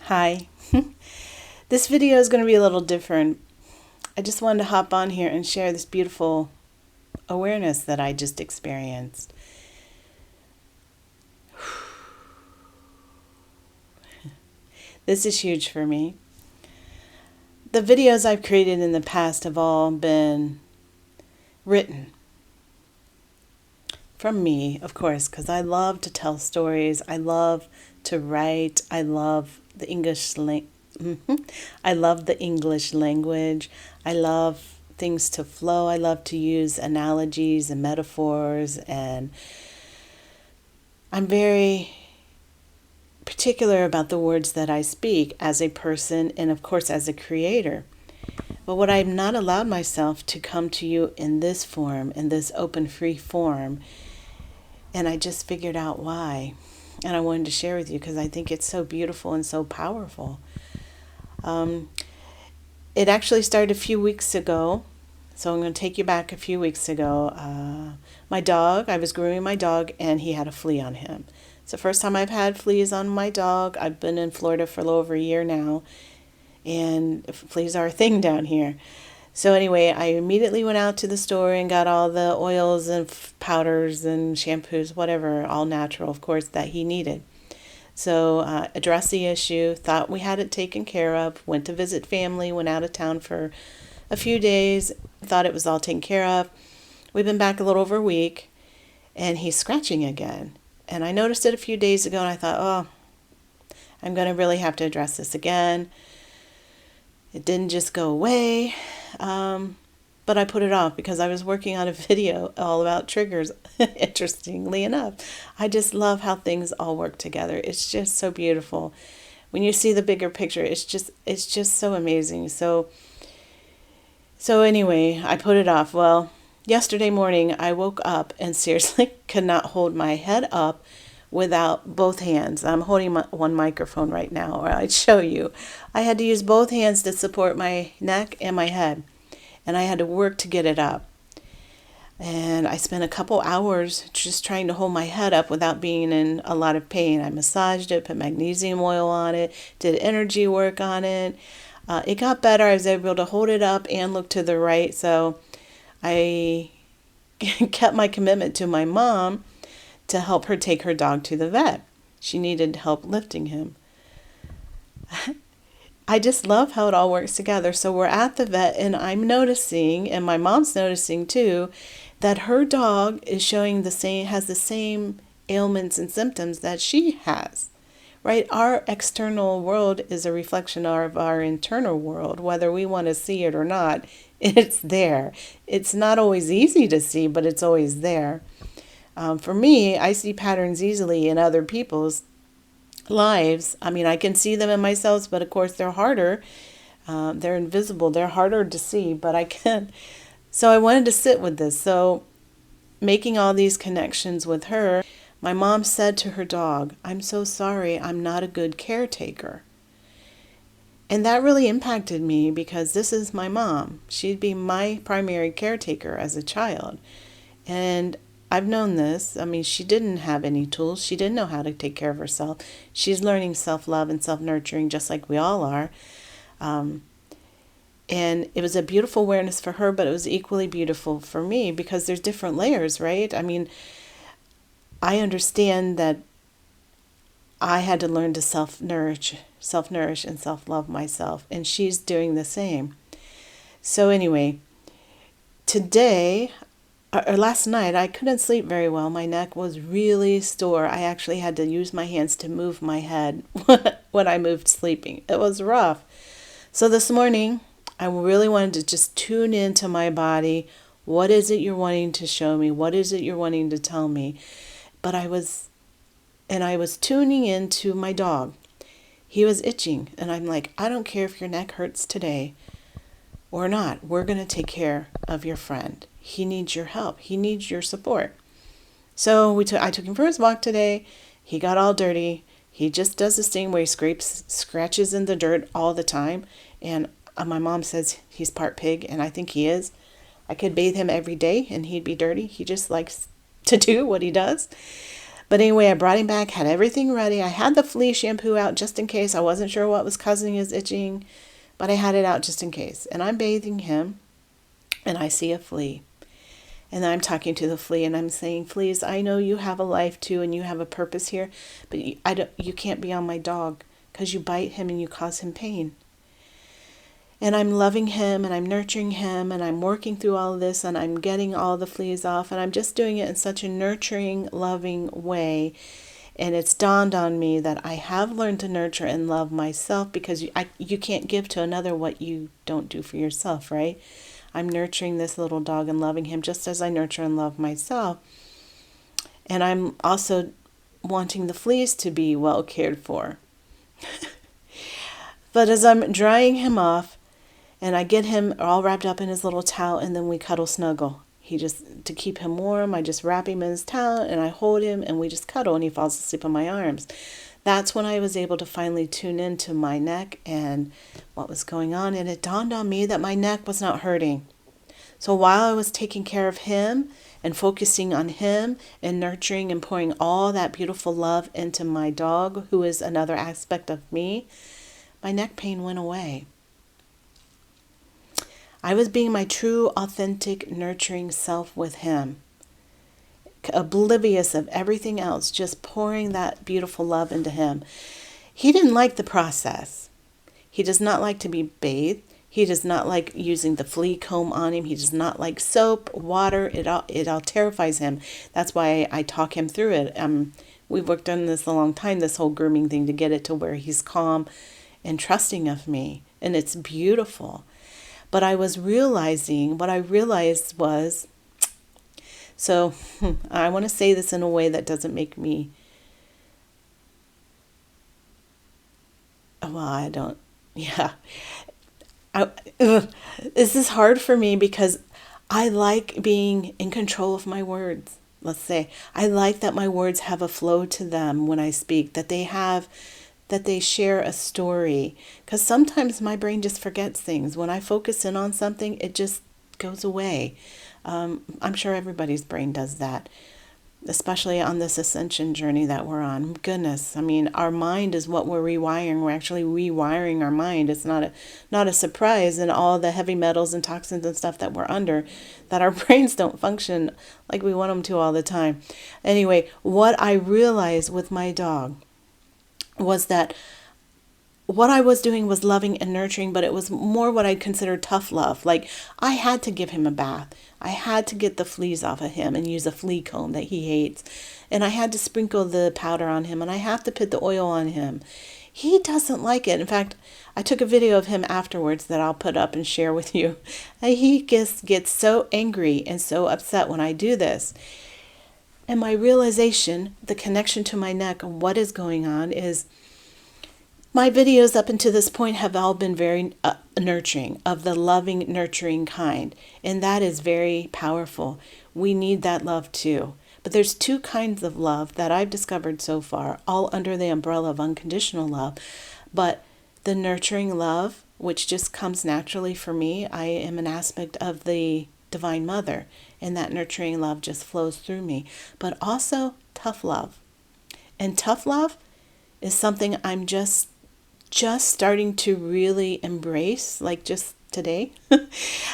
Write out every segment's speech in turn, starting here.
Hi. This video is going to be a little different. I just wanted to hop on here and share this beautiful awareness that I just experienced. This is huge for me. The videos I've created in the past have all been written from me, of course, because I love to tell stories. I love to write. I love the English I love the English language. I love things to flow. I love to use analogies and metaphors, and I'm very particular about the words that I speak as a person and, of course, as a creator. But what I've not allowed myself to come to you in this form, in this open, free form, and I just figured out why. And I wanted to share with you because I think it's so beautiful and so powerful. It actually started a few weeks ago. So I'm going to take you back a few weeks ago. I was grooming my dog, and he had a flea on him. It's the first time I've had fleas on my dog. I've been in Florida for a little over a year now, and fleas are a thing down here. So anyway, I immediately went out to the store and got all the oils and powders and shampoos, whatever, all natural, of course, that he needed. So addressed the issue, thought we had it taken care of, went to visit family, went out of town for a few days, thought it was all taken care of. We've been back a little over a week, and he's scratching again. And I noticed it a few days ago, and I thought, oh, I'm going to really have to address this again. It didn't just go away, but I put it off because I was working on a video all about triggers, interestingly enough. I just love how things all work together. It's just so beautiful. When you see the bigger picture, it's just so amazing. So anyway, I put it off. Well, yesterday morning, I woke up and seriously could not hold my head up without both hands. I'm holding one microphone right now, or I'd show you. I had to use both hands to support my neck and my head, and I had to work to get it up. And I spent a couple hours just trying to hold my head up without being in a lot of pain. I massaged it, put magnesium oil on it, did energy work on it. It got better. I was able to hold it up and look to the right. So I kept my commitment to my mom to help her take her dog to the vet. She needed help lifting him. I just love how it all works together. So we're at the vet, and I'm noticing, and my mom's noticing too, that her dog is has the same ailments and symptoms that she has. Right? Our external world is a reflection of our internal world, whether we want to see it or not. It's there. It's not always easy to see, but it's always there. For me, I see patterns easily in other people's lives. I mean, I can see them in myself, but of course they're harder. They're invisible. They're harder to see, but I can. So I wanted to sit with this. So making all these connections with her, my mom said to her dog, "I'm so sorry, I'm not a good caretaker." And that really impacted me because this is my mom. She'd be my primary caretaker as a child. And I've known this. I mean, she didn't have any tools. She didn't know how to take care of herself. She's learning self-love and self-nurturing just like we all are. And it was a beautiful awareness for her, but it was equally beautiful for me because there's different layers, right? I mean, I understand that I had to learn to self-nourish and self-love myself, and she's doing the same. So anyway, today, or last night, I couldn't sleep very well. My neck was really sore. I actually had to use my hands to move my head when I moved sleeping. It was rough. So this morning, I really wanted to just tune into my body. What is it you're wanting to show me? What is it you're wanting to tell me? But I was tuning into my dog. He was itching, and I'm like, I don't care if your neck hurts today or not. We're going to take care of your friend. He needs your help. He needs your support. So I took him for his walk today. He got all dirty. He just does this thing where he scratches in the dirt all the time. And my mom says he's part pig, and I think he is. I could bathe him every day, and he'd be dirty. He just likes to do what he does. But anyway, I brought him back, had everything ready. I had the flea shampoo out just in case. I wasn't sure what was causing his itching, but I had it out just in case. And I'm bathing him, and I see a flea. And I'm talking to the flea, and I'm saying, fleas, I know you have a life too, and you have a purpose here, but you can't be on my dog because you bite him and you cause him pain. And I'm loving him, and I'm nurturing him, and I'm working through all of this, and I'm getting all the fleas off, and I'm just doing it in such a nurturing, loving way. And it's dawned on me that I have learned to nurture and love myself, because you can't give to another what you don't do for yourself, right? I'm nurturing this little dog and loving him just as I nurture and love myself. And I'm also wanting the fleas to be well cared for. But as I'm drying him off, and I get him all wrapped up in his little towel, and then we cuddle snuggle. To keep him warm, I just wrap him in his towel, and I hold him, and we just cuddle, and he falls asleep in my arms. That's when I was able to finally tune into my neck and what was going on. And it dawned on me that my neck was not hurting. So while I was taking care of him and focusing on him and nurturing and pouring all that beautiful love into my dog, who is another aspect of me, my neck pain went away. I was being my true, authentic, nurturing self with him, oblivious of everything else, just pouring that beautiful love into him. He didn't like the process. He does not like to be bathed. He does not like using the flea comb on him. He does not like soap, water. It all terrifies him. That's why I talk him through it. We've worked on this a long time, this whole grooming thing, to get it to where he's calm and trusting of me. And it's beautiful. But what I realized was, so I want to say this in a way that doesn't make me, this is hard for me because I like being in control of my words. Let's say I like that my words have a flow to them when I speak, that they share a story, because sometimes my brain just forgets things. When I focus in on something, it just goes away. I'm sure everybody's brain does that, especially on this ascension journey that we're on. Goodness, I mean, our mind is what we're rewiring. We're actually rewiring our mind. It's not a surprise in all the heavy metals and toxins and stuff that we're under, that our brains don't function like we want them to all the time. Anyway, what I realized with my dog was that what I was doing was loving and nurturing, but it was more what I'd consider tough love. Like, I had to give him a bath. I had to get the fleas off of him and use a flea comb that he hates. And I had to sprinkle the powder on him, and I have to put the oil on him. He doesn't like it. In fact, I took a video of him afterwards that I'll put up and share with you. And he gets so angry and so upset when I do this. And my realization, the connection to my neck, what is going on is, my videos up until this point have all been very nurturing, of the loving, nurturing kind. And that is very powerful. We need that love too. But there's two kinds of love that I've discovered so far, all under the umbrella of unconditional love. But the nurturing love, which just comes naturally for me, I am an aspect of the Divine Mother, and that nurturing love just flows through me. But also tough love. And tough love is something I'm just starting to really embrace, like just today.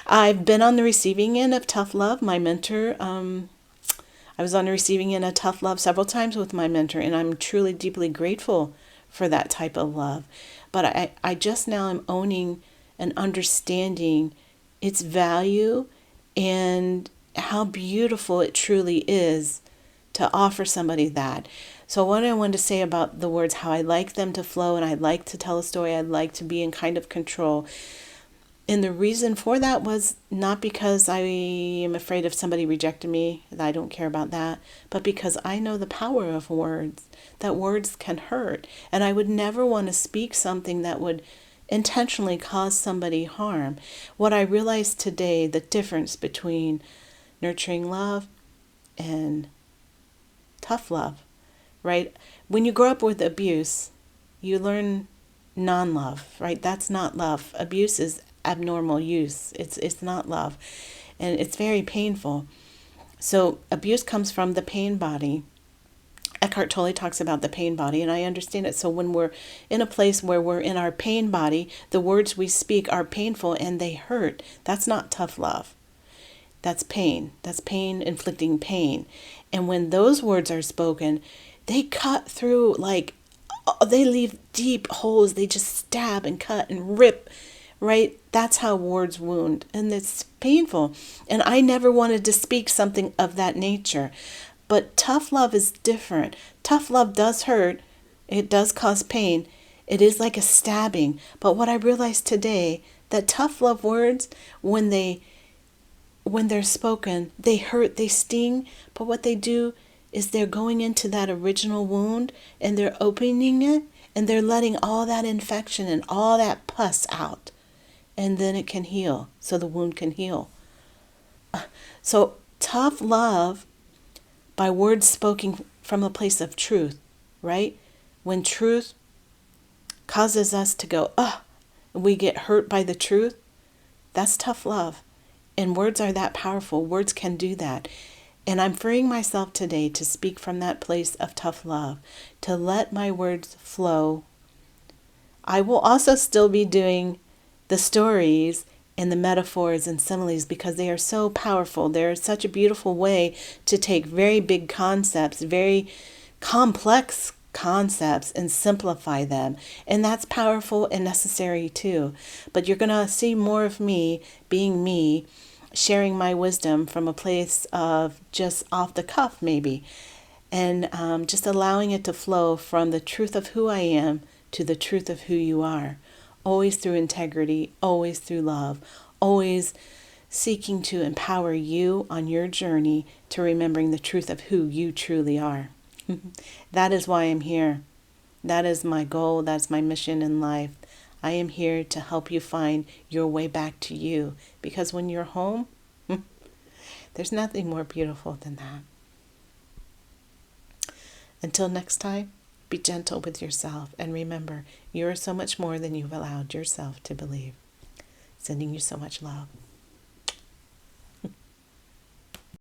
I've been on the receiving end of tough love. My mentor, I was on the receiving end of tough love several times with my mentor, and I'm truly deeply grateful for that type of love. But I just now am owning and understanding its value and how beautiful it truly is to offer somebody that. So what I wanted to say about the words, how I like them to flow, and I like to tell a story, I like to be in kind of control. And the reason for that was not because I am afraid if somebody rejected me, that I don't care about that, but because I know the power of words, that words can hurt. And I would never want to speak something that would intentionally cause somebody harm. What I realized today, the difference between nurturing love and tough love, right? When you grow up with abuse, you learn non-love, right? That's not love. Abuse is abnormal use. It's not love. And it's very painful. So abuse comes from the pain body. Eckhart Tolle talks about the pain body, and I understand it. So when we're in a place where we're in our pain body, the words we speak are painful and they hurt. That's not tough love. That's pain. That's pain inflicting pain. And when those words are spoken, they cut through, like, they leave deep holes. They just stab and cut and rip, right? That's how words wound. And it's painful. And I never wanted to speak something of that nature. But tough love is different. Tough love does hurt. It does cause pain. It is like a stabbing. But what I realized today, that tough love words, when they're spoken, they hurt, they sting, but what they do is they're going into that original wound and they're opening it and they're letting all that infection and all that pus out. And then it can heal, so the wound can heal. So tough love, by words spoken from a place of truth, right? When truth causes us to go, and we get hurt by the truth, that's tough love. And words are that powerful. Words can do that. And I'm freeing myself today to speak from that place of tough love, to let my words flow. I will also still be doing the stories and the metaphors and similes because they are so powerful. They're such a beautiful way to take very big concepts, very complex concepts, and simplify them. And that's powerful and necessary too. But you're going to see more of me being me, sharing my wisdom from a place of just off the cuff maybe, and just allowing it to flow from the truth of who I am to the truth of who you are. Always through integrity, always through love, always seeking to empower you on your journey to remembering the truth of who you truly are. That is why I'm here. That is my goal. That's my mission in life. I am here to help you find your way back to you. Because when you're home, there's nothing more beautiful than that. Until next time, be gentle with yourself. And remember, you are so much more than you've allowed yourself to believe. Sending you so much love.